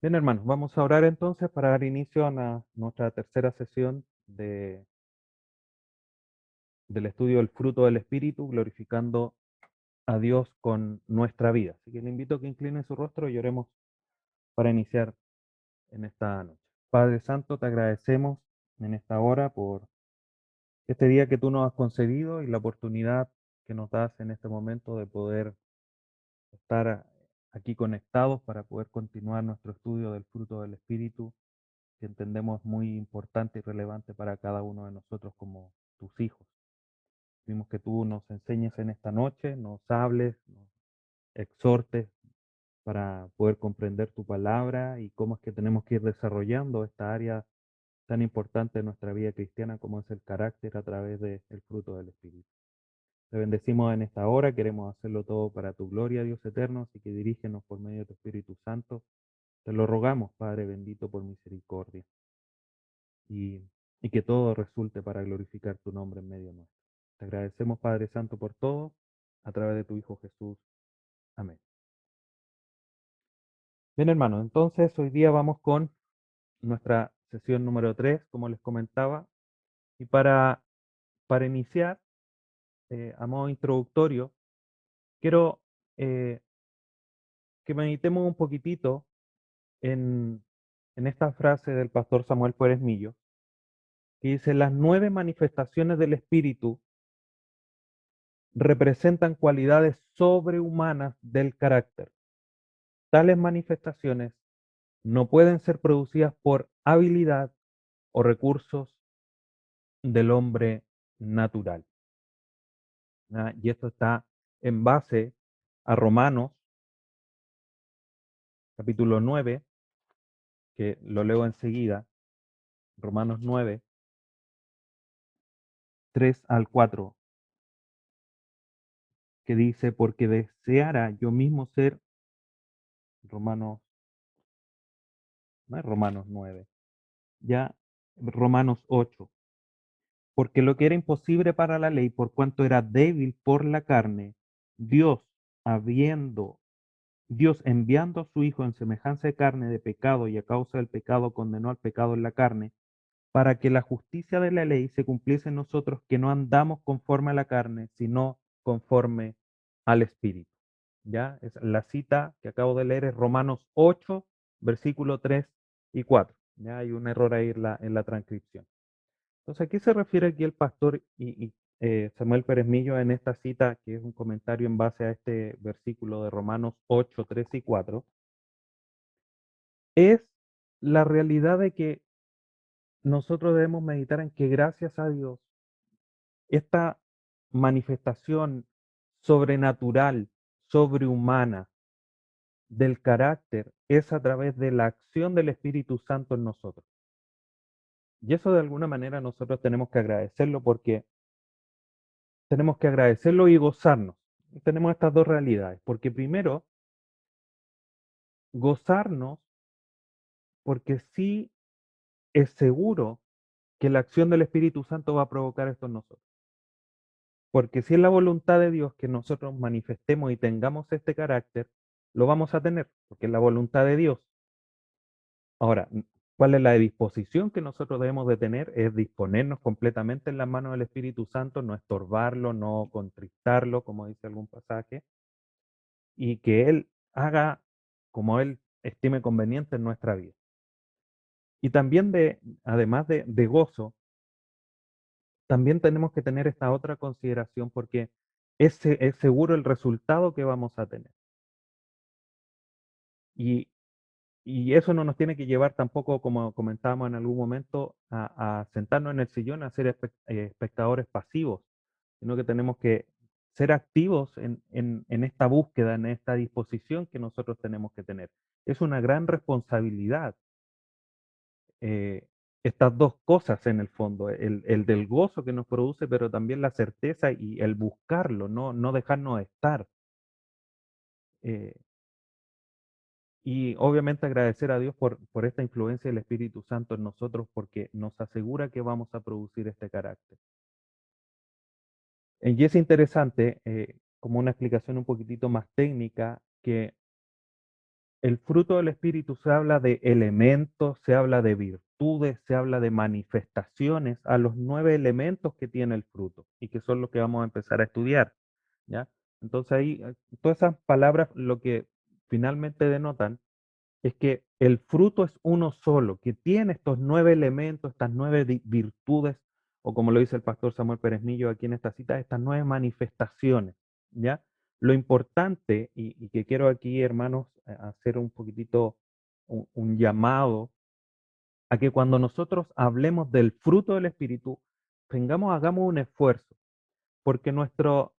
Bien, hermanos, vamos a orar entonces para dar inicio a nuestra tercera sesión del estudio del fruto del Espíritu, glorificando a Dios con nuestra vida. Así que le invito a que incline su rostro y oremos para iniciar en esta noche. Padre Santo, te agradecemos en esta hora por este día que tú nos has concedido y la oportunidad que nos das en este momento de poder estar aquí conectados para poder continuar nuestro estudio del fruto del Espíritu que entendemos muy importante y relevante para cada uno de nosotros como tus hijos. Pedimos que tú nos enseñes en esta noche, nos hables, nos exhortes para poder comprender tu palabra y cómo es que tenemos que ir desarrollando esta área tan importante de nuestra vida cristiana como es el carácter a través del fruto del Espíritu. Te bendecimos en esta hora, queremos hacerlo todo para tu gloria, Dios eterno, así que dirígenos por medio de tu Espíritu Santo. Te lo rogamos, Padre bendito, por misericordia. y, y que todo resulte para glorificar tu nombre en medio nuestro. Te agradecemos, Padre Santo, por todo, a través de tu Hijo Jesús. Amén. Bien, hermanos, entonces hoy día vamos con nuestra sesión número 3, como les comentaba, y para iniciar, a modo introductorio, quiero eh, que meditemos un poquitito en, en esta frase del pastor Samuel Pérez Millo, que dice, las 9 manifestaciones del Espíritu representan cualidades sobrehumanas del carácter. Tales manifestaciones no pueden ser producidas por habilidad o recursos del hombre natural. Y esto está en base a Romanos capítulo 9, que lo leo enseguida, Romanos 9, 3 al 4, que dice, porque deseara yo mismo ser, Romanos, no es Romanos 9, ya Romanos 8, porque lo que era imposible para la ley, por cuanto era débil por la carne, Dios, habiendo, Dios enviando a su Hijo en semejanza de carne de pecado y a causa del pecado condenó al pecado en la carne, para que la justicia de la ley se cumpliese en nosotros que no andamos conforme a la carne, sino conforme al Espíritu. ¿Ya? Es la cita que acabo de leer es Romanos 8, versículo 3 y 4. Ya hay un error ahí en la transcripción. Entonces, ¿a qué se refiere aquí el pastor Samuel Pérez Millo en esta cita, que es un comentario en base a este versículo de Romanos 8, 3 y 4? Es la realidad de que nosotros debemos meditar en que gracias a Dios, esta manifestación sobrenatural, sobrehumana del carácter es a través de la acción del Espíritu Santo en nosotros. Y eso de alguna manera nosotros tenemos que agradecerlo porque tenemos que agradecerlo y gozarnos. Tenemos estas dos realidades, porque primero, gozarnos, porque sí es seguro que la acción del Espíritu Santo va a provocar esto en nosotros. Porque si es la voluntad de Dios que nosotros manifestemos y tengamos este carácter, lo vamos a tener, porque es la voluntad de Dios. Ahora, ¿cuál es la disposición que nosotros debemos de tener? Es disponernos completamente en las manos del Espíritu Santo, no estorbarlo, no contristarlo, como dice algún pasaje, y que Él haga como Él estime conveniente en nuestra vida. Y también además de gozo, también tenemos que tener esta otra consideración porque es seguro el resultado que vamos a tener. Y, y eso no nos tiene que llevar tampoco, como comentábamos en algún momento, a sentarnos en el sillón a ser espectadores pasivos, sino que tenemos que ser activos en esta búsqueda, en esta disposición que nosotros tenemos que tener. Es una gran responsabilidad estas dos cosas en el fondo, el del gozo que nos produce, pero también la certeza y el buscarlo, no dejarnos estar. Eh, y obviamente agradecer a Dios por esta influencia del Espíritu Santo en nosotros, porque nos asegura que vamos a producir este carácter. Y es interesante, como una explicación un poquitito más técnica, que el fruto del Espíritu se habla de elementos, se habla de virtudes, se habla de manifestaciones a los 9 elementos que tiene el fruto y que son los que vamos a empezar a estudiar, ¿ya? Entonces ahí, todas esas palabras lo que finalmente denotan es que el fruto es uno solo, que tiene estos 9 elementos, estas 9 virtudes, o como lo dice el pastor Samuel Pérez Millo aquí en esta cita, estas 9 manifestaciones, ¿ya? Lo importante, y que quiero aquí, hermanos, hacer un poquitito un llamado a que cuando nosotros hablemos del fruto del Espíritu, hagamos un esfuerzo, porque nuestra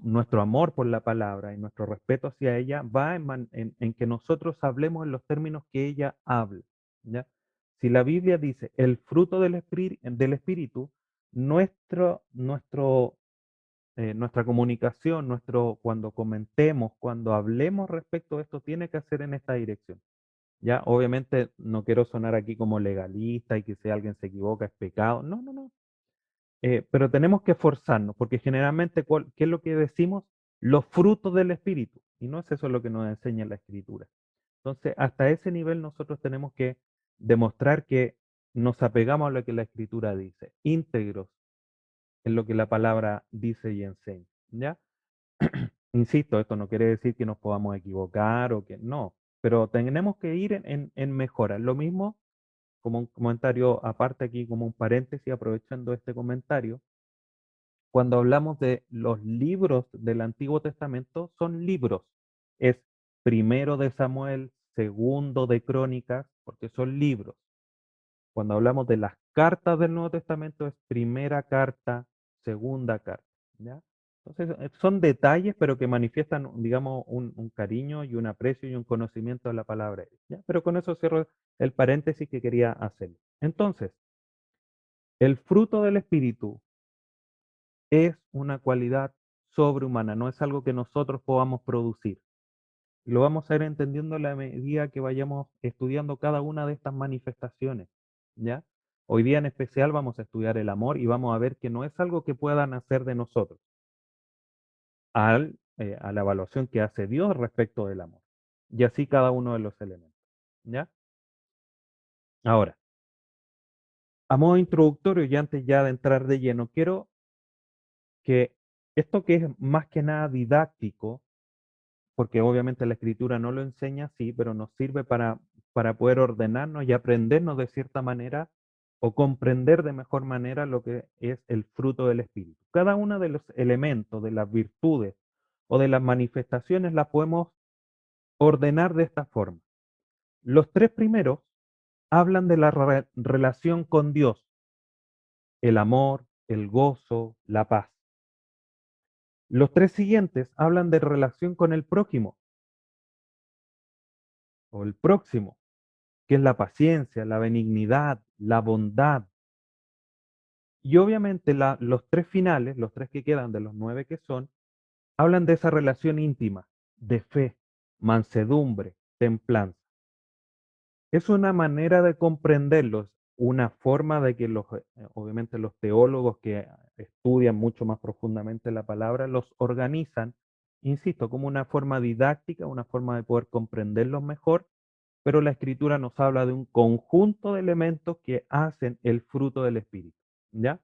nuestro amor por la palabra y nuestro respeto hacia ella va en que nosotros hablemos en los términos que ella habla, ¿ya? Si la Biblia dice el fruto del Espíritu, nuestra comunicación, cuando comentemos, cuando hablemos respecto a esto, tiene que ser en esta dirección. Ya, obviamente no quiero sonar aquí como legalista y que si alguien se equivoca es pecado. No, no, no. Pero tenemos que esforzarnos, porque generalmente, ¿qué es lo que decimos? Los frutos del Espíritu. Y no es eso lo que nos enseña la Escritura. Entonces, hasta ese nivel nosotros tenemos que demostrar que nos apegamos a lo que la Escritura dice, íntegros en lo que la palabra dice y enseña. ¿Ya? Insisto, esto no quiere decir que nos podamos equivocar o que no, pero tenemos que ir en mejora. Lo mismo, como un comentario aparte aquí, como un paréntesis, aprovechando este comentario, cuando hablamos de los libros del Antiguo Testamento, son libros. Es primero de Samuel, segundo de Crónicas, porque son libros. Cuando hablamos de las cartas del Nuevo Testamento, es primera carta, segunda carta. ¿Ya? Entonces, son detalles, pero que manifiestan, digamos, un cariño y un aprecio y un conocimiento de la palabra. ¿Ya? Pero con eso cierro el paréntesis que quería hacer. Entonces, el fruto del Espíritu es una cualidad sobrehumana, no es algo que nosotros podamos producir. Y lo vamos a ir entendiendo a la medida que vayamos estudiando cada una de estas manifestaciones, ¿ya? Hoy día en especial vamos a estudiar el amor y vamos a ver que no es algo que pueda nacer de nosotros, a la evaluación que hace Dios respecto del amor. Y así cada uno de los elementos, ¿ya? Ahora, a modo introductorio y antes ya de entrar de lleno, quiero que esto que es más que nada didáctico, porque obviamente la escritura no lo enseña así, pero nos sirve para poder ordenarnos y aprendernos de cierta manera o comprender de mejor manera lo que es el fruto del Espíritu. Cada uno de los elementos, de las virtudes o de las manifestaciones las podemos ordenar de esta forma. Los tres primeros hablan de la relación con Dios, el amor, el gozo, la paz. Los tres siguientes hablan de relación con el prójimo o el próximo, que es la paciencia, la benignidad, la bondad. Y obviamente los tres finales, los tres que quedan de los 9 que son, hablan de esa relación íntima, de fe, mansedumbre, templanza. Es una manera de comprenderlos, una forma de que obviamente los teólogos que estudian mucho más profundamente la palabra los organizan, insisto, como una forma didáctica, una forma de poder comprenderlos mejor, pero la escritura nos habla de un conjunto de elementos que hacen el fruto del Espíritu, ¿ya?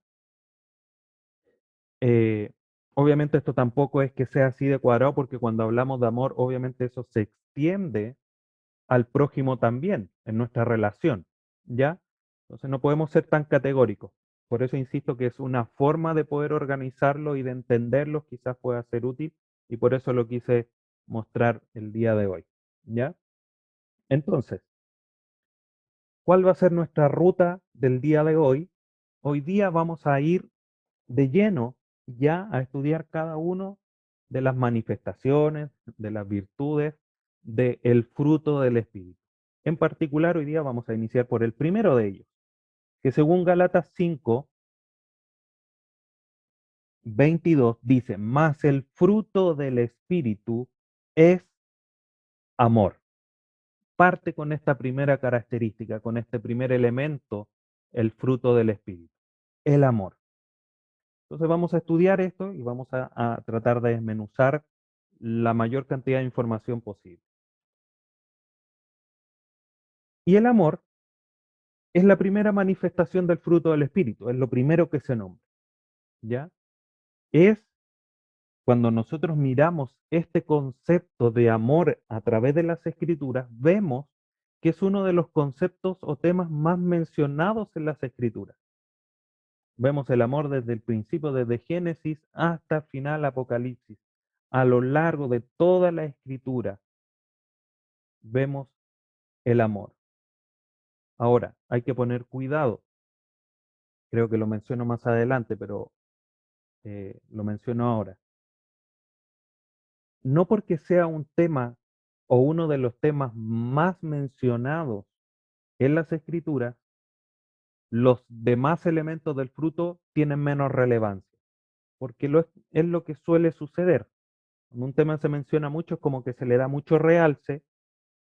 Eh, obviamente esto tampoco es que sea así de cuadrado, porque cuando hablamos de amor, obviamente eso se extiende al prójimo también en nuestra relación, ¿ya? Entonces no podemos ser tan categóricos. Por eso insisto que es una forma de poder organizarlo y de entenderlo, quizás pueda ser útil, y por eso lo quise mostrar el día de hoy, ¿ya? Entonces, ¿cuál va a ser nuestra ruta del día de hoy? Hoy día vamos a ir de lleno ya a estudiar cada uno de las manifestaciones, de las virtudes, del fruto del Espíritu. En particular, hoy día vamos a iniciar por el primero de ellos, que según Galatas 5, 22 dice, mas el fruto del Espíritu es amor. Parte con esta primera característica, con este primer elemento, el fruto del Espíritu, el amor. Entonces vamos a estudiar esto y vamos a tratar de desmenuzar la mayor cantidad de información posible. Y el amor es la primera manifestación del fruto del Espíritu, es lo primero que se nombra, ¿ya? Es cuando nosotros miramos este concepto de amor a través de las Escrituras, vemos que es uno de los conceptos o temas más mencionados en las Escrituras. Vemos el amor desde el principio, desde Génesis hasta final Apocalipsis. A lo largo de toda la Escritura vemos el amor. Ahora, hay que poner cuidado. Creo que lo menciono más adelante, pero lo menciono ahora. No porque sea un tema o uno de los temas más mencionados en las Escrituras, los demás elementos del fruto tienen menos relevancia, porque es lo que suele suceder. Cuando un tema se menciona mucho es como que se le da mucho realce,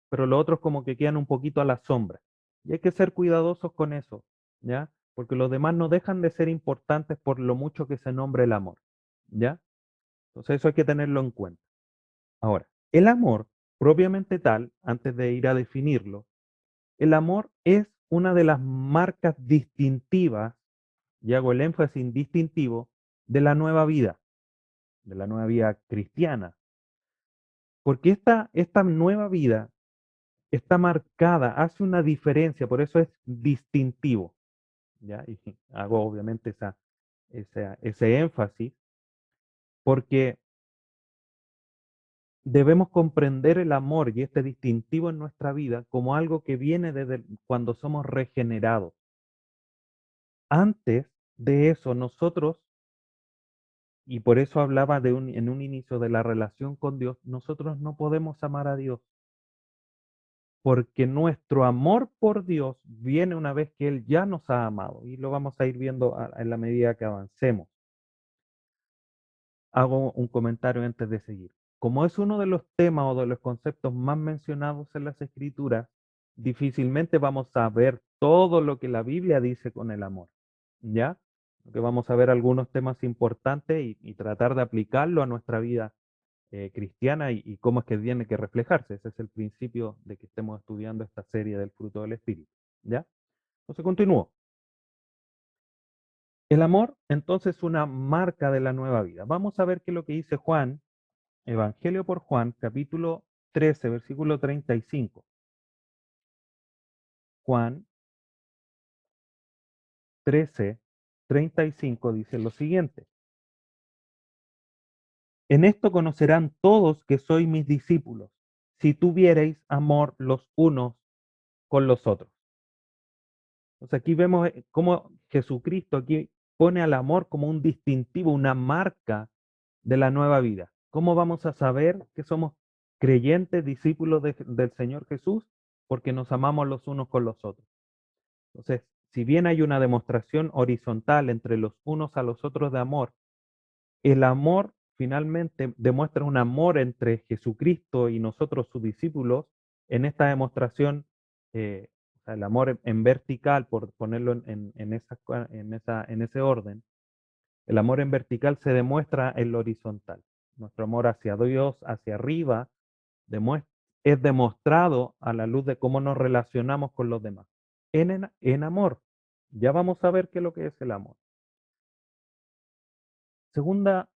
pero los otros como que quedan un poquito a la sombra. Y hay que ser cuidadosos con eso, ¿ya? Porque los demás no dejan de ser importantes por lo mucho que se nombre el amor, ¿ya? Entonces eso hay que tenerlo en cuenta. Ahora, el amor, propiamente tal, antes de ir a definirlo, el amor es una de las marcas distintivas, y hago el énfasis en distintivo, de la nueva vida cristiana. Porque esta nueva vida está marcada, hace una diferencia, por eso es distintivo. ¿Ya? Y hago obviamente ese énfasis, porque debemos comprender el amor y este distintivo en nuestra vida como algo que viene desde cuando somos regenerados. Antes de eso, nosotros, y por eso hablaba en un inicio de la relación con Dios, nosotros no podemos amar a Dios, porque nuestro amor por Dios viene una vez que Él ya nos ha amado, y lo vamos a ir viendo en la medida que avancemos. Hago un comentario antes de seguir. Como es uno de los temas o de los conceptos más mencionados en las Escrituras, difícilmente vamos a ver todo lo que la Biblia dice con el amor, ¿ya? Porque vamos a ver algunos temas importantes y tratar de aplicarlo a nuestra vida cristiana y cómo es que tiene que reflejarse. Ese es el principio de que estemos estudiando esta serie del fruto del Espíritu, ¿ya? Entonces continúo. El amor, entonces, es una marca de la nueva vida. Vamos a ver qué es lo que dice Juan, Evangelio por Juan, capítulo 13, versículo 35. Juan 13:35 dice lo siguiente: En esto conocerán todos que sois mis discípulos, si tuviereis amor los unos con los otros. Entonces aquí vemos cómo Jesucristo aquí pone al amor como un distintivo, una marca de la nueva vida. ¿Cómo vamos a saber que somos creyentes, discípulos del Señor Jesús? Porque nos amamos los unos con los otros. Entonces, si bien hay una demostración horizontal entre los unos a los otros de amor, el amor finalmente demuestra un amor entre Jesucristo y nosotros, sus discípulos, en esta demostración, o sea, el amor en vertical, por ponerlo en ese orden, el amor en vertical se demuestra en lo horizontal. Nuestro amor hacia Dios, hacia arriba, es demostrado a la luz de cómo nos relacionamos con los demás. En amor. Ya vamos a ver qué es lo que es el amor. Segunda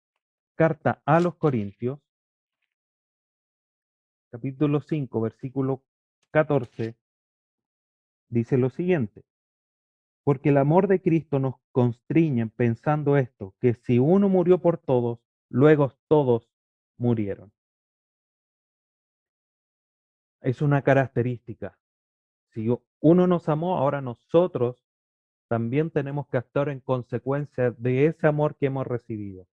carta a los Corintios, capítulo 5, versículo 14, dice lo siguiente: porque el amor de Cristo nos constriñe pensando esto, que si uno murió por todos, luego todos murieron. Es una característica. Si uno nos amó, ahora nosotros también tenemos que actuar en consecuencia de ese amor que hemos recibido.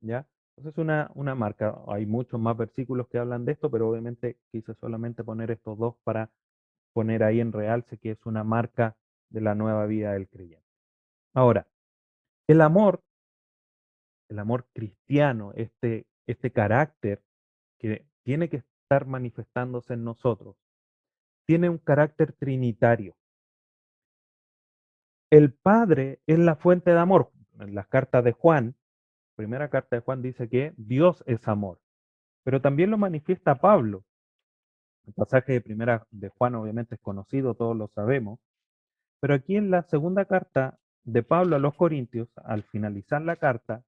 ¿Ya? Entonces es una marca. Hay muchos más versículos que hablan de esto, pero obviamente quise solamente poner estos dos para poner ahí en realce que es una marca de la nueva vida del creyente. Ahora, el amor, el amor cristiano, este carácter que tiene que estar manifestándose en nosotros, tiene un carácter trinitario. El Padre es la fuente de amor. En las cartas de Juan, primera carta de Juan dice que Dios es amor. pero también lo manifiesta Pablo. El pasaje de primera de Juan obviamente es conocido, todos lo sabemos, pero aquí en la segunda carta de Pablo a los Corintios, al finalizar la carta,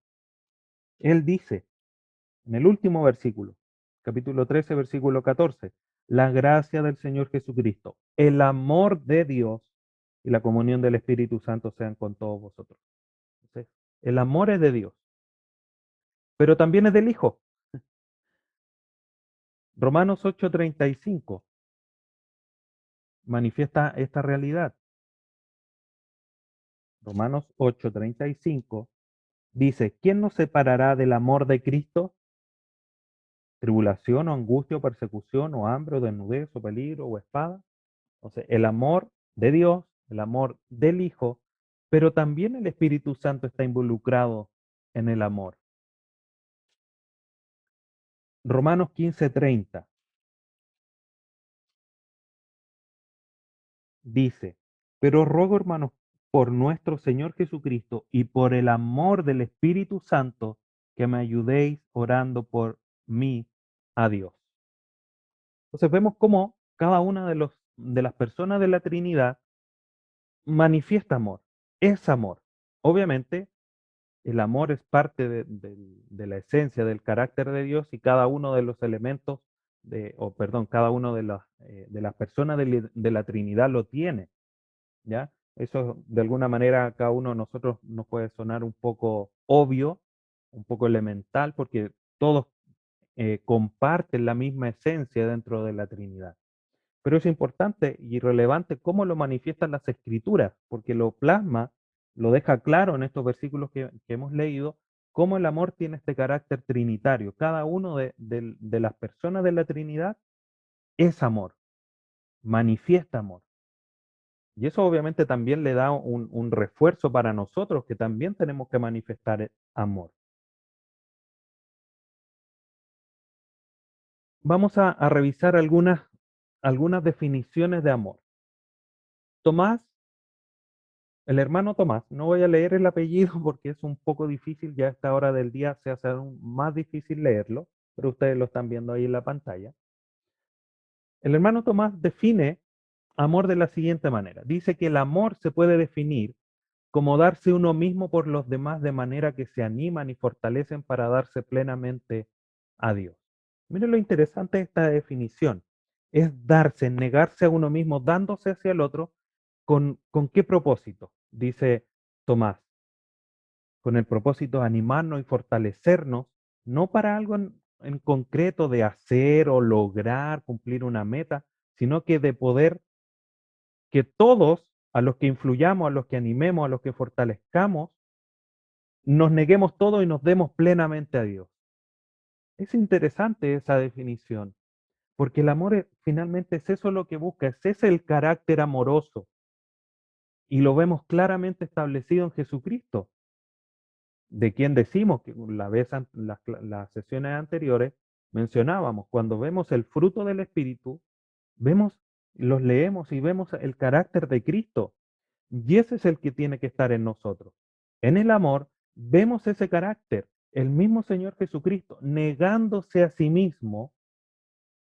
él dice, en el último versículo, capítulo 13, versículo 14, la gracia del Señor Jesucristo, el amor de Dios y la comunión del Espíritu Santo sean con todos vosotros. Entonces, el amor es de Dios, pero también es del Hijo. Romanos 8:35 manifiesta esta realidad. Romanos 8:35 dice, ¿quién nos separará del amor de Cristo? ¿Tribulación o angustia o persecución o hambre o desnudez o peligro o espada? Entonces, el amor de Dios, el amor del Hijo, pero también el Espíritu Santo está involucrado en el amor. Romanos 15:30 dice, pero os ruego, hermanos, por nuestro Señor Jesucristo y por el amor del Espíritu Santo, que me ayudéis orando por mí a Dios. Entonces vemos cómo cada una de las personas de la Trinidad manifiesta amor, es amor. Obviamente, el amor es parte de la esencia del carácter de Dios y cada uno de los elementos, cada uno de las personas de la Trinidad lo tiene, ¿ya? Eso de alguna manera a cada uno de nosotros nos puede sonar un poco obvio, un poco elemental, porque todos comparten la misma esencia dentro de la Trinidad. Pero es importante y relevante cómo lo manifiestan las escrituras, porque lo plasma, lo deja claro en estos versículos que hemos leído, cómo el amor tiene este carácter trinitario. Cada uno de las personas de la Trinidad es amor, manifiesta amor. Y eso obviamente también le da un refuerzo para nosotros, que también tenemos que manifestar amor. Vamos a revisar algunas definiciones de amor. Tomás El hermano Tomás, no voy a leer el apellido porque es un poco difícil, ya a esta hora del día se hace aún más difícil leerlo, pero ustedes lo están viendo ahí en la pantalla. El hermano Tomás define amor de la siguiente manera. Dice que el amor se puede definir como darse uno mismo por los demás de manera que se animan y fortalecen para darse plenamente a Dios. Miren lo interesante de esta definición. Es darse, negarse a uno mismo, dándose hacia el otro. ¿Con qué propósito? Dice Tomás, con el propósito de animarnos y fortalecernos, no para algo en concreto de hacer o lograr cumplir una meta, sino que de poder que todos, a los que influyamos, a los que animemos, a los que fortalezcamos, nos neguemos todo y nos demos plenamente a Dios. Es interesante esa definición, porque el amor finalmente es eso lo que busca, es ese el carácter amoroso, y lo vemos claramente establecido en Jesucristo, de quien decimos que las sesiones anteriores mencionábamos, cuando vemos el fruto del Espíritu, vemos, los leemos y vemos el carácter de Cristo. Y ese es el que tiene que estar en nosotros. En el amor vemos ese carácter, el mismo Señor Jesucristo negándose a sí mismo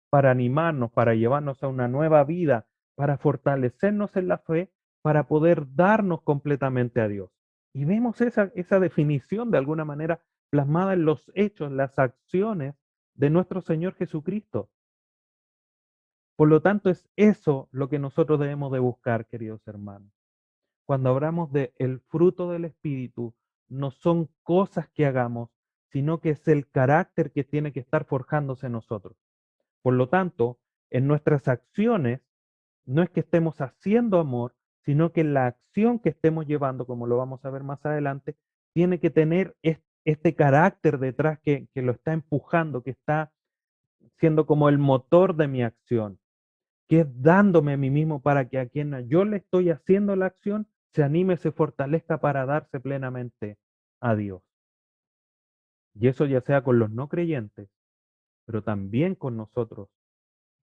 para animarnos, para llevarnos a una nueva vida, para fortalecernos en la fe, para poder darnos completamente a Dios. Y vemos esa definición de alguna manera plasmada en los hechos, las acciones de nuestro Señor Jesucristo. Por lo tanto, es eso lo que nosotros debemos de buscar, queridos hermanos. Cuando hablamos de el fruto del Espíritu, no son cosas que hagamos, sino que es el carácter que tiene que estar forjándose en nosotros. Por lo tanto, en nuestras acciones, no es que estemos haciendo amor, sino que la acción que estemos llevando, como lo vamos a ver más adelante, tiene que tener este carácter detrás que lo está empujando, que está siendo como el motor de mi acción, que es dándome a mí mismo para que a quien yo le estoy haciendo la acción se anime, se fortalezca para darse plenamente a Dios. Y eso ya sea con los no creyentes, pero también con nosotros,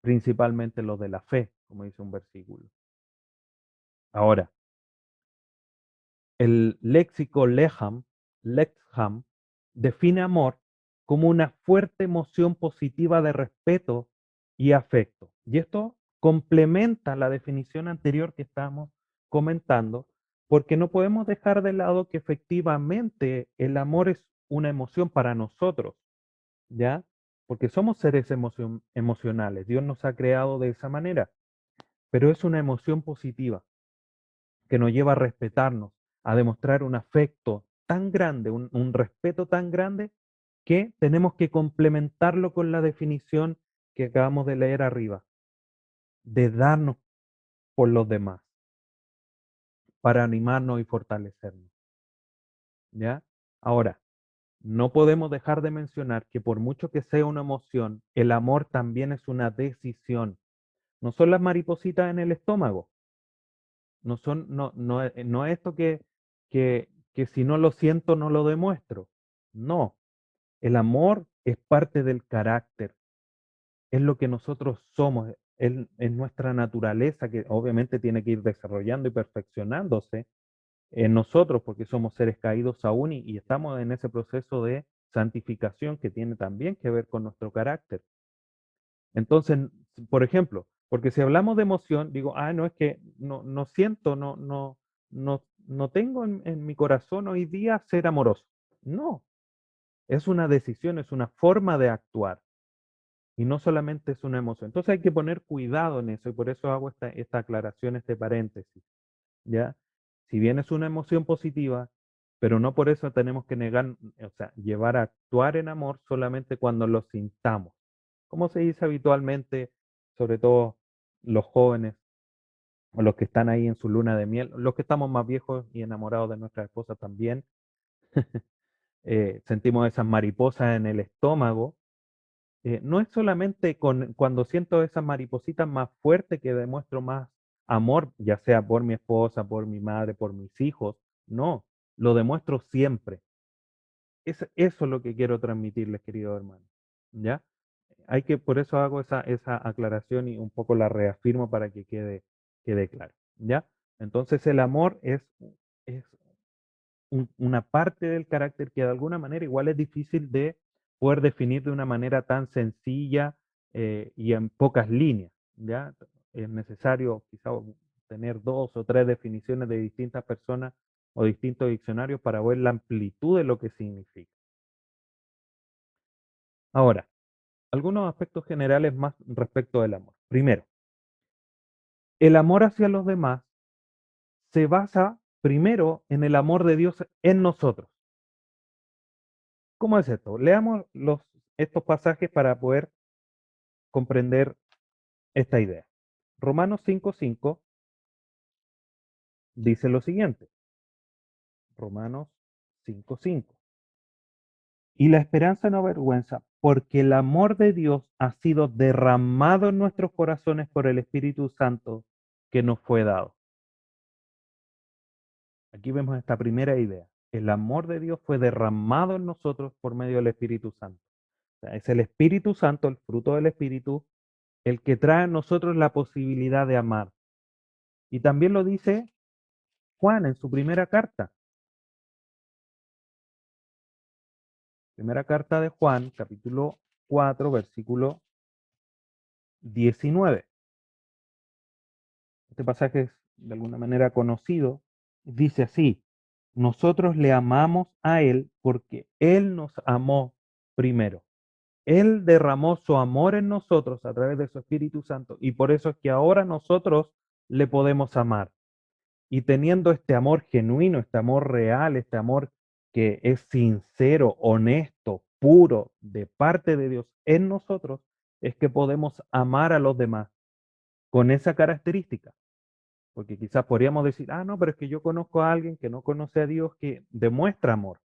principalmente los de la fe, como dice un versículo. Ahora, el léxico Lexham define amor como una fuerte emoción positiva de respeto y afecto. Y esto complementa la definición anterior que estábamos comentando, porque no podemos dejar de lado que efectivamente el amor es una emoción para nosotros, ¿ya? Porque somos seres emocionales, Dios nos ha creado de esa manera, pero es una emoción positiva que nos lleva a respetarnos, a demostrar un afecto tan grande, un respeto tan grande, que tenemos que complementarlo con la definición que acabamos de leer arriba, de darnos por los demás, para animarnos y fortalecernos, ¿ya? Ahora, no podemos dejar de mencionar que por mucho que sea una emoción, el amor también es una decisión. No son las maripositas en el estómago, no es esto que si no lo siento no lo demuestro. No, el amor es parte del carácter, es lo que nosotros somos, es nuestra naturaleza que obviamente tiene que ir desarrollando y perfeccionándose en nosotros porque somos seres caídos aún y estamos en ese proceso de santificación que tiene también que ver con nuestro carácter. Entonces, por ejemplo, porque si hablamos de emoción, digo, no es que no siento, no tengo en mi corazón hoy día ser amoroso. No, es una decisión, es una forma de actuar y no solamente es una emoción. Entonces hay que poner cuidado en eso y por eso hago esta aclaración, este paréntesis, ¿ya? Si bien es una emoción positiva, pero no por eso tenemos que negar, o sea, llevar a actuar en amor solamente cuando lo sintamos. Como se dice habitualmente, sobre todo los jóvenes o los que están ahí en su luna de miel, los que estamos más viejos y enamorados de nuestra esposa también, sentimos esas mariposas en el estómago. No es solamente cuando siento esas maripositas más fuertes que demuestro más amor, ya sea por mi esposa, por mi madre, por mis hijos. No, lo demuestro siempre. Eso es lo que quiero transmitirles, queridos hermanos. ¿Ya? Por eso hago esa aclaración y un poco la reafirmo para que quede claro. ¿Ya? Entonces el amor es una parte del carácter que de alguna manera igual es difícil de poder definir de una manera tan sencilla y en pocas líneas, ¿ya? Es necesario quizá tener dos o tres definiciones de distintas personas o distintos diccionarios para ver la amplitud de lo que significa. Ahora, algunos aspectos generales más respecto del amor. Primero, el amor hacia los demás se basa primero en el amor de Dios en nosotros. ¿Cómo es esto? Leamos estos pasajes para poder comprender esta idea. Romanos 5:5 dice lo siguiente. Romanos 5:5. Y la esperanza no avergüenza, porque el amor de Dios ha sido derramado en nuestros corazones por el Espíritu Santo que nos fue dado. Aquí vemos esta primera idea. El amor de Dios fue derramado en nosotros por medio del Espíritu Santo. O sea, es el Espíritu Santo, el fruto del Espíritu, el que trae a nosotros la posibilidad de amar. Y también lo dice Juan en su primera carta. Primera carta de Juan, capítulo 4, versículo 19. Este pasaje es de alguna manera conocido. Dice así, nosotros le amamos a Él porque Él nos amó primero. Él derramó su amor en nosotros a través de su Espíritu Santo y por eso es que ahora nosotros le podemos amar. Y teniendo este amor genuino, este amor real, este amor que es sincero, honesto, puro, de parte de Dios en nosotros, es que podemos amar a los demás con esa característica. Porque quizás podríamos decir, no, pero es que yo conozco a alguien que no conoce a Dios que demuestra amor.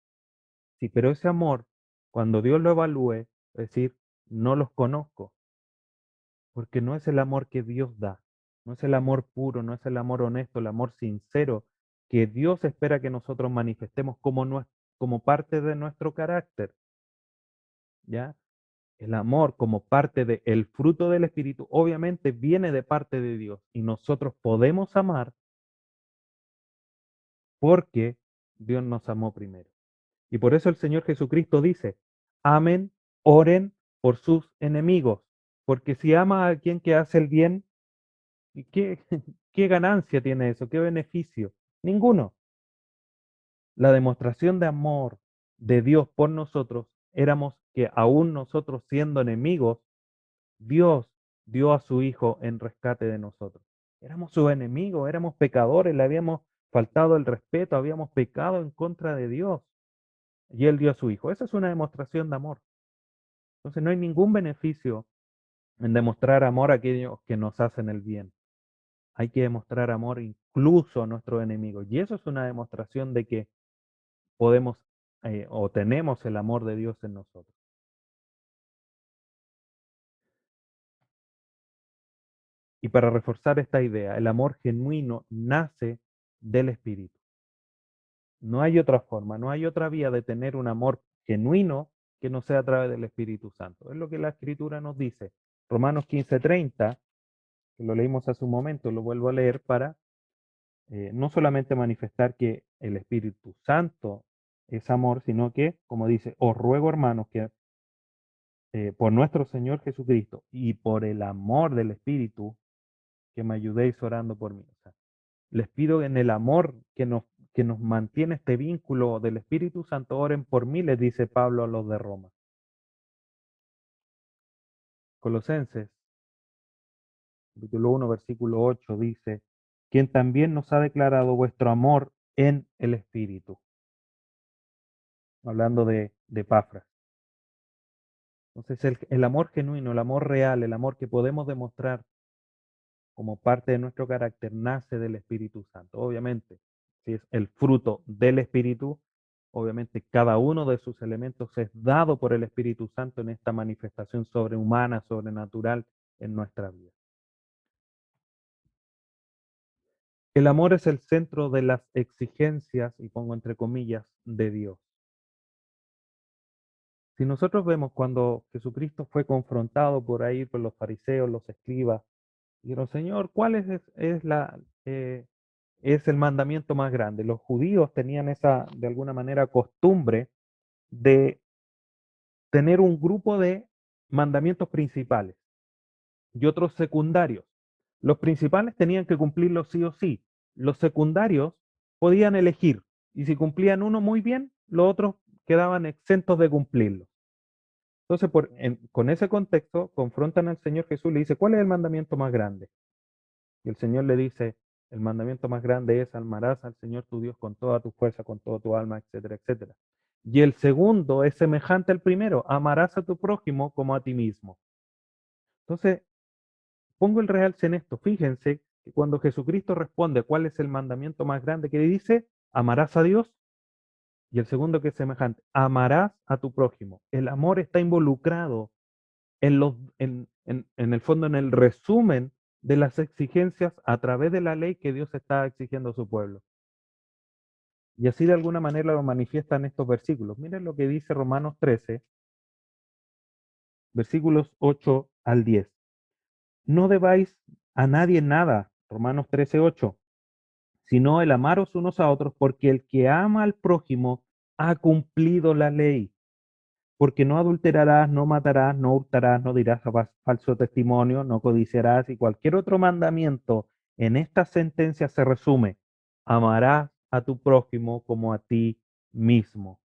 Sí, pero ese amor, cuando Dios lo evalúe, es decir, no los conozco, porque no es el amor que Dios da, no es el amor puro, no es el amor honesto, el amor sincero que Dios espera que nosotros manifestemos como parte de nuestro carácter, ¿ya? El amor como parte del fruto del Espíritu obviamente viene de parte de Dios y nosotros podemos amar porque Dios nos amó primero. Y por eso el Señor Jesucristo dice, amen Oren por sus enemigos, porque si ama a quien que hace el bien, ¿y qué, qué ganancia tiene eso? ¿Qué beneficio? Ninguno. La demostración de amor de Dios por nosotros éramos que aún nosotros siendo enemigos, Dios dio a su Hijo en rescate de nosotros. Éramos sus enemigos, éramos pecadores, le habíamos faltado el respeto, habíamos pecado en contra de Dios y Él dio a su Hijo. Esa es una demostración de amor. Entonces no hay ningún beneficio en demostrar amor a aquellos que nos hacen el bien. Hay que demostrar amor incluso a nuestros enemigos. Y eso es una demostración de que podemos o tenemos el amor de Dios en nosotros. Y para reforzar esta idea, el amor genuino nace del Espíritu. No hay otra forma, no hay otra vía de tener un amor genuino que no sea a través del Espíritu Santo. Es lo que la Escritura nos dice. Romanos 15:30, que lo leímos hace un momento, lo vuelvo a leer para no solamente manifestar que el Espíritu Santo es amor, sino que, como dice, os ruego hermanos que por nuestro Señor Jesucristo y por el amor del Espíritu, que me ayudéis orando por mí. O sea, les pido en el amor que nos mantiene este vínculo del Espíritu Santo, oren por mí, les dice Pablo a los de Roma. Colosenses, capítulo 1, versículo 8 dice, quien también nos ha declarado vuestro amor en el Espíritu. Hablando de Epafras. Entonces el amor genuino, el amor real, el amor que podemos demostrar como parte de nuestro carácter nace del Espíritu Santo. Obviamente, si es el fruto del Espíritu, obviamente cada uno de sus elementos es dado por el Espíritu Santo en esta manifestación sobrehumana, sobrenatural en nuestra vida. El amor es el centro de las exigencias, y pongo entre comillas, de Dios. Si nosotros vemos cuando Jesucristo fue confrontado por ahí por los fariseos, los escribas, dijeron, Señor, ¿cuál es el mandamiento más grande? Los judíos tenían esa, de alguna manera, costumbre de tener un grupo de mandamientos principales y otros secundarios. Los principales tenían que cumplirlos sí o sí. Los secundarios podían elegir y si cumplían uno muy bien, los otros quedaban exentos de cumplirlo. Entonces, con ese contexto, confrontan al Señor Jesús y le dice, ¿cuál es el mandamiento más grande? Y el Señor le dice, el mandamiento más grande es amarás al Señor tu Dios con toda tu fuerza, con toda tu alma, etcétera, etcétera. Y el segundo es semejante al primero, amarás a tu prójimo como a ti mismo. Entonces, pongo el realce en esto. Fíjense que cuando Jesucristo responde cuál es el mandamiento más grande, que dice, amarás a Dios. Y el segundo que es semejante, amarás a tu prójimo. El amor está involucrado en el fondo, en el resumen de las exigencias a través de la ley que Dios está exigiendo a su pueblo. Y así de alguna manera lo manifiestan estos versículos. Miren lo que dice Romanos 13, versículos 8 al 10. No debáis a nadie nada, Romanos 13, 8, sino el amaros unos a otros, porque el que ama al prójimo ha cumplido la ley. Porque no adulterarás, no matarás, no hurtarás, no dirás falso testimonio, no codiciarás y cualquier otro mandamiento en esta sentencia se resume, amarás a tu prójimo como a ti mismo.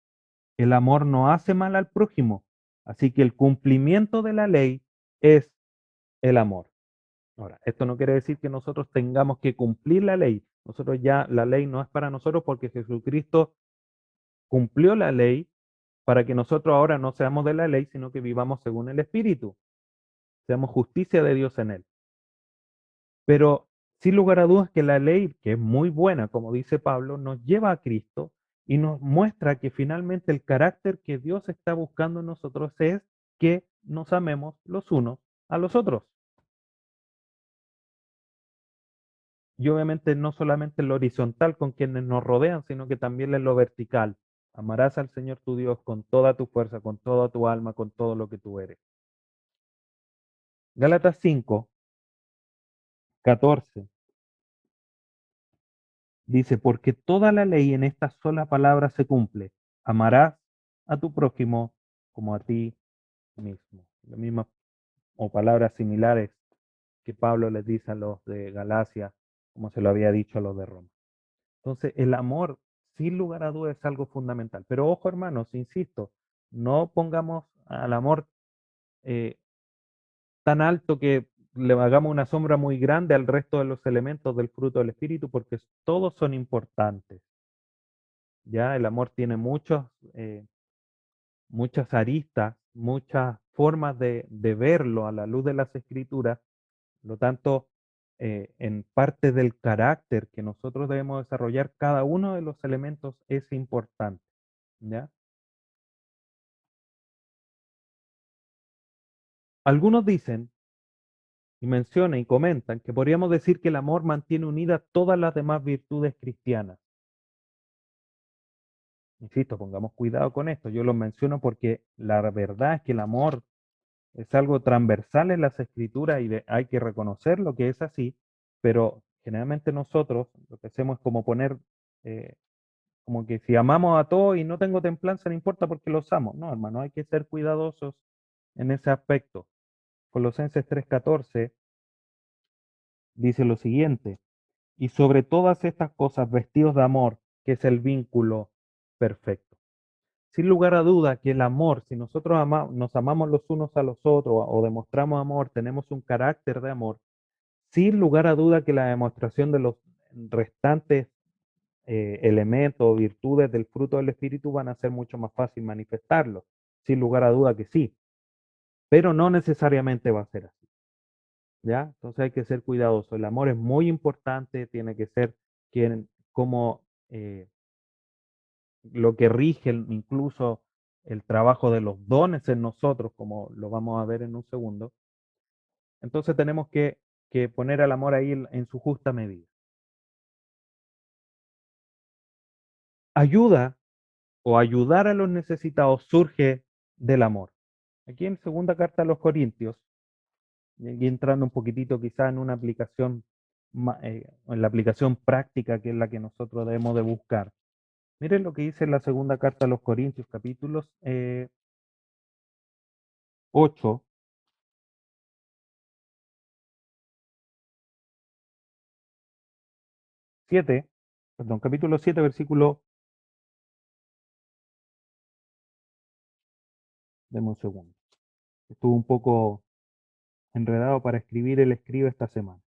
El amor no hace mal al prójimo, así que el cumplimiento de la ley es el amor. Ahora, esto no quiere decir que nosotros tengamos que cumplir la ley. Nosotros ya, la ley no es para nosotros porque Jesucristo cumplió la ley para que nosotros ahora no seamos de la ley, sino que vivamos según el Espíritu, seamos justicia de Dios en él. Pero sin lugar a dudas que la ley, que es muy buena, como dice Pablo, nos lleva a Cristo y nos muestra que finalmente el carácter que Dios está buscando en nosotros es que nos amemos los unos a los otros. Y obviamente no solamente en lo horizontal con quienes nos rodean, sino que también en lo vertical. Amarás al Señor tu Dios con toda tu fuerza, con toda tu alma, con todo lo que tú eres. Gálatas 5, 14 dice, porque toda la ley en esta sola palabra se cumple. Amarás a tu prójimo como a ti mismo. Las mismas o palabras similares que Pablo les dice a los de Galacia, como se lo había dicho a los de Roma. Entonces, el amor, sin lugar a dudas, es algo fundamental. Pero ojo, hermanos, insisto, no pongamos al amor eh, tan alto que le hagamos una sombra muy grande al resto de los elementos del fruto del Espíritu, porque todos son importantes. Ya el amor tiene muchas aristas, muchas formas de verlo a la luz de las Escrituras. Por lo tanto, en parte del carácter que nosotros debemos desarrollar, cada uno de los elementos es importante. ¿Ya? Algunos dicen y mencionan y comentan que podríamos decir que el amor mantiene unidas todas las demás virtudes cristianas. Insisto, pongamos cuidado con esto. Yo lo menciono porque la verdad es que el amor es algo transversal en las escrituras y hay que reconocer lo que es así, pero generalmente nosotros lo que hacemos es como poner, eh, como que si amamos a todos y no tengo templanza, no importa porque los amo. No, hermano, hay que ser cuidadosos en ese aspecto. Colosenses 3:14 dice lo siguiente: y sobre todas estas cosas vestidos de amor, que es el vínculo perfecto. Sin lugar a duda que el amor, si nosotros nos amamos los unos a los otros o demostramos amor, tenemos un carácter de amor, sin lugar a duda que la demostración de los restantes elementos o virtudes del fruto del Espíritu van a ser mucho más fácil manifestarlos. Sin lugar a duda que sí, pero no necesariamente va a ser así. ¿Ya? Entonces hay que ser cuidadoso. El amor es muy importante, tiene que ser quien, como lo que rige incluso el trabajo de los dones en nosotros, como lo vamos a ver en un segundo. Entonces tenemos que poner al amor ahí en su justa medida. Ayuda o ayudar a los necesitados surge del amor. Aquí en segunda carta a los Corintios, y entrando un poquitito quizá en una aplicación, en la aplicación práctica que es la que nosotros debemos de buscar. Miren lo que dice en la segunda carta a los Corintios, capítulos 8, 7, perdón, capítulo 7, versículo, deme un segundo. Estuve un poco enredado para escribir el escribo esta semana.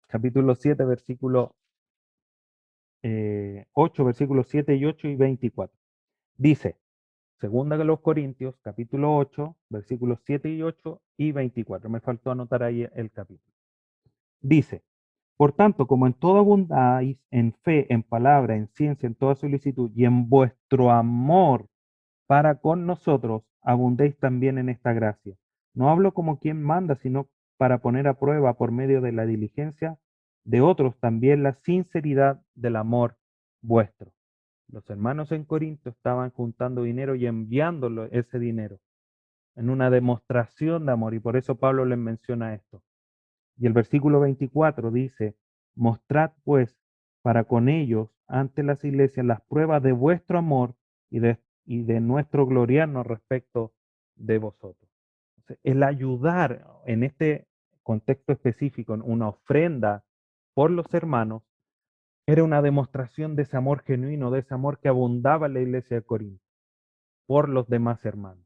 Capítulo 7, versículo 8, versículos 7 y 8 y 24. Dice, segunda de los Corintios, capítulo 8, versículos 7 y 8 y 24. Me faltó anotar ahí el capítulo. Dice, por tanto, como en todo abundáis en fe, en palabra, en ciencia, en toda solicitud y en vuestro amor para con nosotros, abundéis también en esta gracia. No hablo como quien manda, sino para poner a prueba por medio de la diligencia de otros también la sinceridad del amor vuestro. Los hermanos en Corinto estaban juntando dinero y enviándolo ese dinero en una demostración de amor, y por eso Pablo les menciona esto. Y el versículo 24 dice, mostrad pues para con ellos ante las iglesias las pruebas de vuestro amor y de nuestro gloriarnos respecto de vosotros. Entonces, el ayudar en este contexto específico, en una ofrenda por los hermanos, era una demostración de ese amor genuino, de ese amor que abundaba en la iglesia de Corinto por los demás hermanos.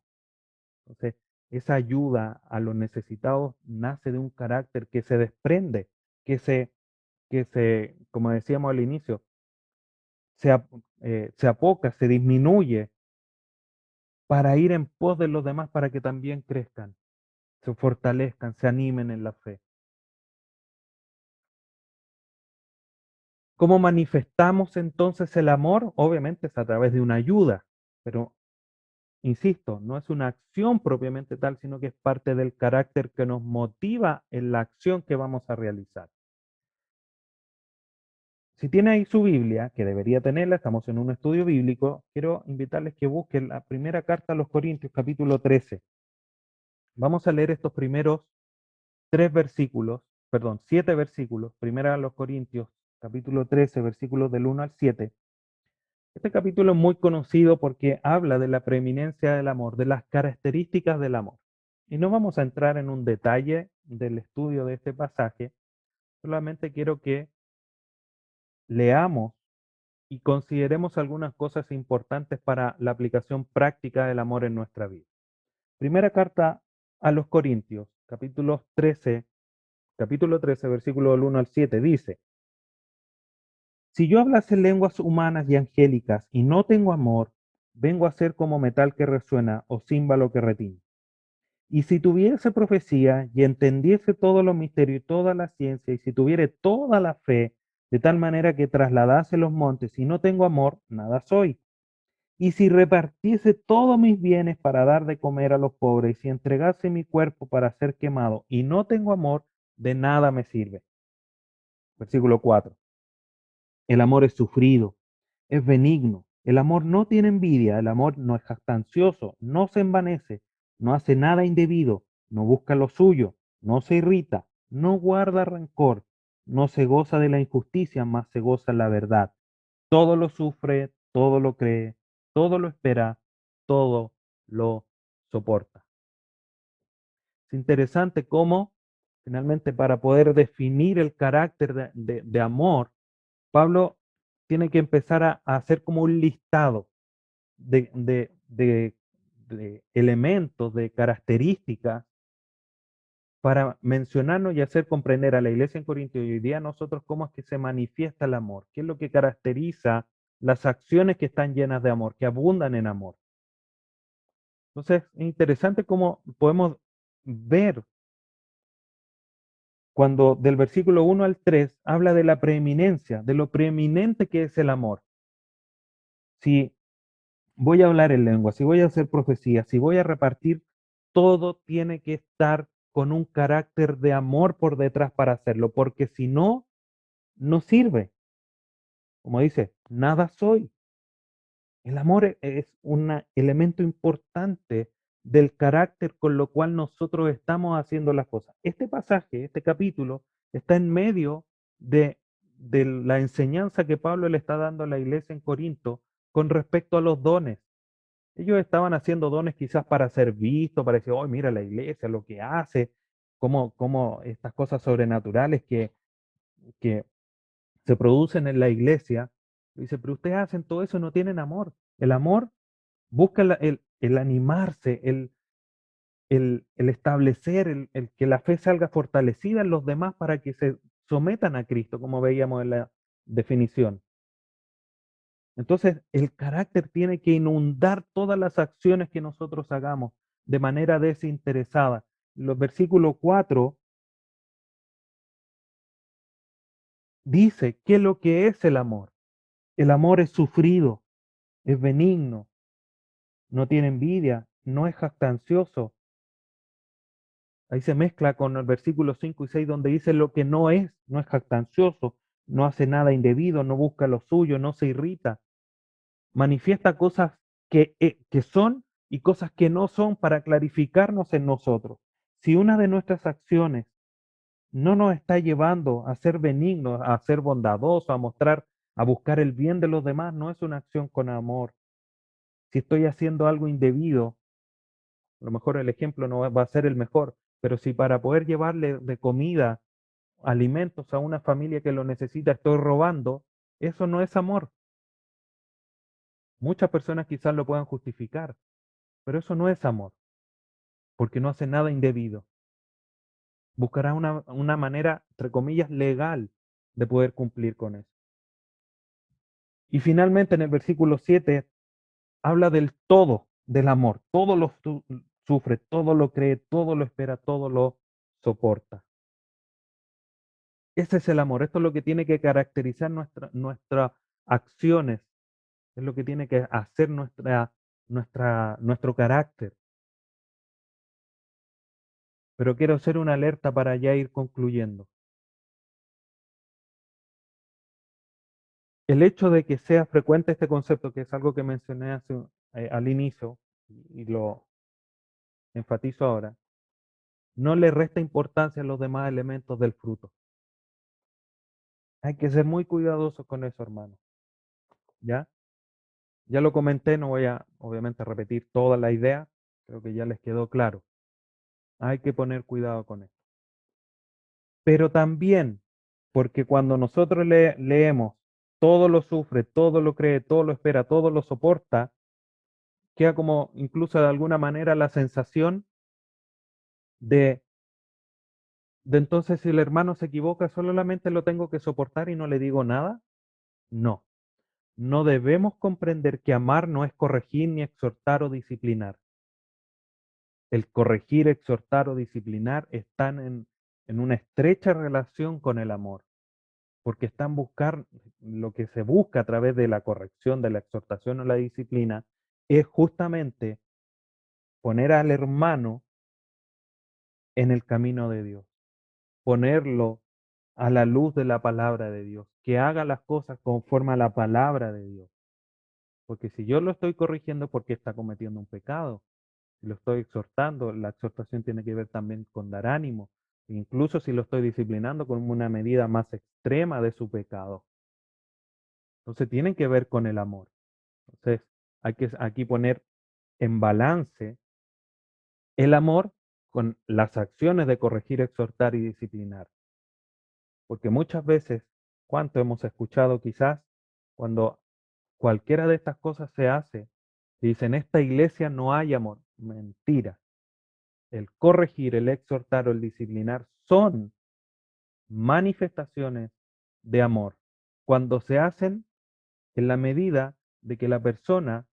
Entonces, esa ayuda a los necesitados nace de un carácter que se desprende, que se, como decíamos al inicio, se apoca, se disminuye para ir en pos de los demás para que también crezcan, se fortalezcan, se animen en la fe. ¿Cómo manifestamos entonces el amor? Obviamente es a través de una ayuda, pero insisto, no es una acción propiamente tal, sino que es parte del carácter que nos motiva en la acción que vamos a realizar. Si tiene ahí su Biblia, que debería tenerla, estamos en un estudio bíblico, quiero invitarles que busquen la primera carta a los Corintios, capítulo 13. Vamos a leer estos primeros 3 versículos, perdón, 7 versículos, primera a los Corintios, capítulo 13, versículos del 1 al 7. Este capítulo es muy conocido porque habla de la preeminencia del amor, de las características del amor. Y no vamos a entrar en un detalle del estudio de este pasaje, solamente quiero que leamos y consideremos algunas cosas importantes para la aplicación práctica del amor en nuestra vida. Primera carta a los Corintios, capítulo 13, versículo del 1 al 7, dice: Si yo hablase lenguas humanas y angélicas y no tengo amor, vengo a ser como metal que resuena o címbalo que retiñe. Y si tuviese profecía y entendiese todos los misterios y toda la ciencia, y si tuviere toda la fe, de tal manera que trasladase los montes, y no tengo amor, nada soy. Y si repartiese todos mis bienes para dar de comer a los pobres, y si entregase mi cuerpo para ser quemado, y no tengo amor, de nada me sirve. Versículo 4. El amor es sufrido, es benigno. El amor no tiene envidia, el amor no es jactancioso, no se envanece, no hace nada indebido, no busca lo suyo, no se irrita, no guarda rencor, no se goza de la injusticia, mas se goza la verdad. Todo lo sufre, todo lo cree, todo lo espera, todo lo soporta. Es interesante cómo, finalmente, para poder definir el carácter de amor, Pablo tiene que empezar a hacer como un listado de elementos, de características para mencionarnos y hacer comprender a la iglesia en Corinto y hoy día a nosotros cómo es que se manifiesta el amor, qué es lo que caracteriza las acciones que están llenas de amor, que abundan en amor. Entonces, es interesante cómo podemos ver cuando del versículo 1 al 3 habla de la preeminencia, de lo preeminente que es el amor. Si voy a hablar en lengua, si voy a hacer profecía, si voy a repartir, todo tiene que estar con un carácter de amor por detrás para hacerlo, porque si no, no sirve. Como dice, nada soy. El amor es un elemento importante del carácter con lo cual nosotros estamos haciendo las cosas. Este pasaje, este capítulo, está en medio de, de la enseñanza que Pablo le está dando a la iglesia en Corinto con respecto a los dones. Ellos estaban haciendo dones quizás para ser vistos, para decir, oh, mira la iglesia, lo que hace, cómo estas cosas sobrenaturales que se producen en la iglesia. Dice, pero ustedes hacen todo eso y no tienen amor. El amor busca el animarse, el establecer, el que la fe salga fortalecida en los demás para que se sometan a Cristo, como veíamos en la definición. Entonces, el carácter tiene que inundar todas las acciones que nosotros hagamos de manera desinteresada. Los versículos 4 dice qué es lo que es el amor. El amor es sufrido, es benigno, no tiene envidia, no es jactancioso. Ahí se mezcla con el versículo 5 y 6 donde dice lo que no es jactancioso, no hace nada indebido, no busca lo suyo, no se irrita, manifiesta cosas que son y cosas que no son para clarificarnos en nosotros. Si una de nuestras acciones no nos está llevando a ser benignos, a ser bondadosos, a mostrar, a buscar el bien de los demás, no es una acción con amor. Si estoy haciendo algo indebido, a lo mejor el ejemplo no va a ser el mejor, pero si para poder llevarle de comida, alimentos a una familia que lo necesita estoy robando, eso no es amor. Muchas personas quizás lo puedan justificar, pero eso no es amor, porque no hace nada indebido. Buscará una manera, entre comillas, legal de poder cumplir con eso. Y finalmente en el versículo 7 habla del todo del amor. Todo lo sufre, todo lo cree, todo lo espera, todo lo soporta. Ese es el amor. Esto es lo que tiene que caracterizar nuestras acciones. Es lo que tiene que hacer nuestro carácter. Pero quiero hacer una alerta para ya ir concluyendo. El hecho de que sea frecuente este concepto, que es algo que mencioné al inicio y lo enfatizo ahora, no le resta importancia a los demás elementos del fruto. Hay que ser muy cuidadosos con eso, hermano. ¿Ya? Ya lo comenté, no voy a obviamente repetir toda la idea, creo que ya les quedó claro. Hay que poner cuidado con esto. Pero también, porque cuando nosotros leemos, todo lo sufre, todo lo cree, todo lo espera, todo lo soporta, queda como incluso de alguna manera la sensación de, de entonces si el hermano se equivoca, solamente lo tengo que soportar y no le digo nada. No, no debemos comprender que amar no es corregir ni exhortar o disciplinar. El corregir, exhortar o disciplinar están en una estrecha relación con el amor, porque están buscar lo que se busca a través de la corrección, de la exhortación o la disciplina, es justamente poner al hermano en el camino de Dios, ponerlo a la luz de la palabra de Dios, que haga las cosas conforme a la palabra de Dios. Porque si yo lo estoy corrigiendo porque está cometiendo un pecado, si lo estoy exhortando, la exhortación tiene que ver también con dar ánimo, incluso si lo estoy disciplinando con una medida más extrema de su pecado. Entonces tienen que ver con el amor. Entonces hay que aquí poner en balance el amor con las acciones de corregir, exhortar y disciplinar. Porque muchas veces, ¿cuánto hemos escuchado quizás cuando cualquiera de estas cosas se hace? Dicen, en esta iglesia no hay amor. Mentira. El corregir, el exhortar o el disciplinar son manifestaciones de amor. Cuando se hacen en la medida de que la persona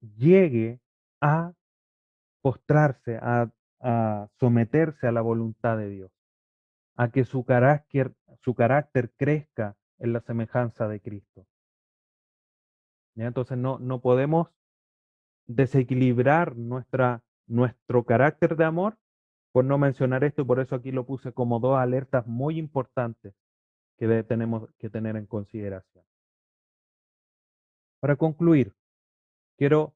llegue a postrarse, a someterse a la voluntad de Dios, a que su carácter crezca en la semejanza de Cristo. ¿Ya? Entonces no podemos desequilibrar nuestro carácter de amor por no mencionar esto y por eso aquí lo puse como dos alertas muy importantes que tenemos que tener en consideración. Para concluir, quiero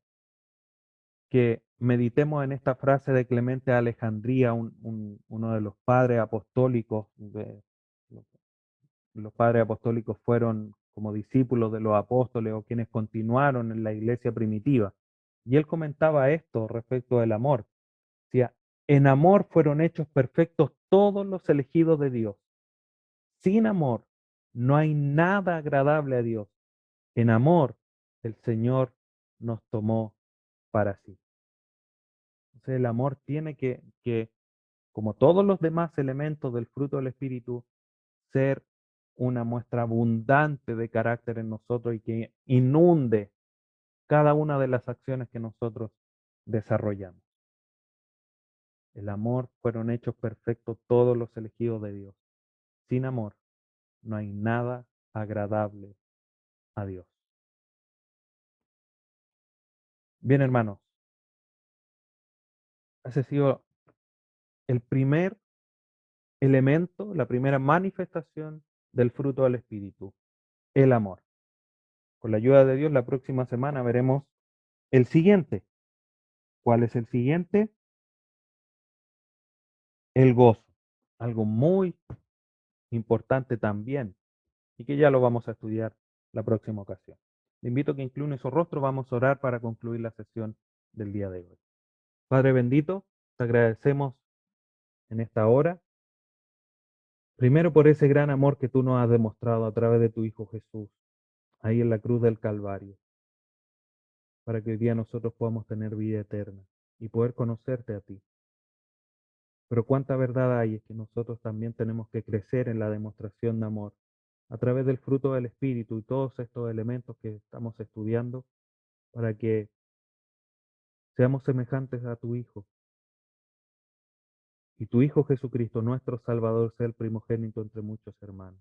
que meditemos en esta frase de Clemente de Alejandría, uno de los padres apostólicos. Los padres apostólicos fueron como discípulos de los apóstoles o quienes continuaron en la iglesia primitiva. Y él comentaba esto respecto del amor. Decía, en amor fueron hechos perfectos todos los elegidos de Dios. Sin amor no hay nada agradable a Dios. En amor el Señor nos tomó para sí. Entonces el amor tiene que, como todos los demás elementos del fruto del Espíritu, ser una muestra abundante de carácter en nosotros y que inunde cada una de las acciones que nosotros desarrollamos. El amor fueron hechos perfectos todos los elegidos de Dios. Sin amor no hay nada agradable a Dios. Bien, hermanos, ese ha sido el primer elemento, la primera manifestación del fruto del Espíritu, el amor. Con la ayuda de Dios, la próxima semana veremos el siguiente. ¿Cuál es el siguiente? El gozo. Algo muy importante también y que ya lo vamos a estudiar la próxima ocasión. Le invito a que incline su rostro, vamos a orar para concluir la sesión del día de hoy. Padre bendito, te agradecemos en esta hora, primero por ese gran amor que tú nos has demostrado a través de tu Hijo Jesús, ahí en la cruz del Calvario, para que hoy día nosotros podamos tener vida eterna y poder conocerte a ti. Pero cuánta verdad hay es que nosotros también tenemos que crecer en la demostración de amor a través del fruto del Espíritu y todos estos elementos que estamos estudiando para que seamos semejantes a tu Hijo y tu Hijo Jesucristo, nuestro Salvador, sea el primogénito entre muchos hermanos.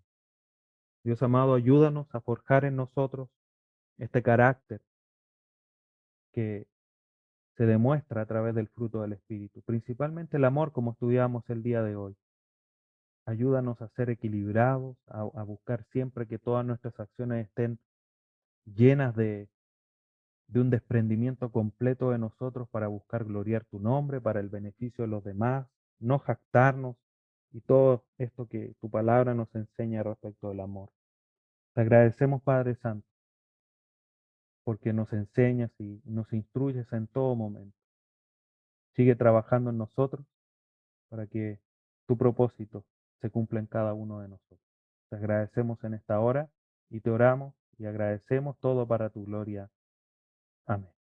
Dios amado, ayúdanos a forjar en nosotros este carácter que se demuestra a través del fruto del Espíritu, principalmente el amor como estudiamos el día de hoy. Ayúdanos a ser equilibrados, a buscar siempre que todas nuestras acciones estén llenas de un desprendimiento completo de nosotros para buscar gloriar tu nombre, para el beneficio de los demás, no jactarnos y todo esto que tu palabra nos enseña respecto del amor. Te agradecemos, Padre Santo, porque nos enseñas y nos instruyes en todo momento. Sigue trabajando en nosotros para que tu propósito se cumpla en cada uno de nosotros. Te agradecemos en esta hora y te oramos y agradecemos todo para tu gloria. Amén.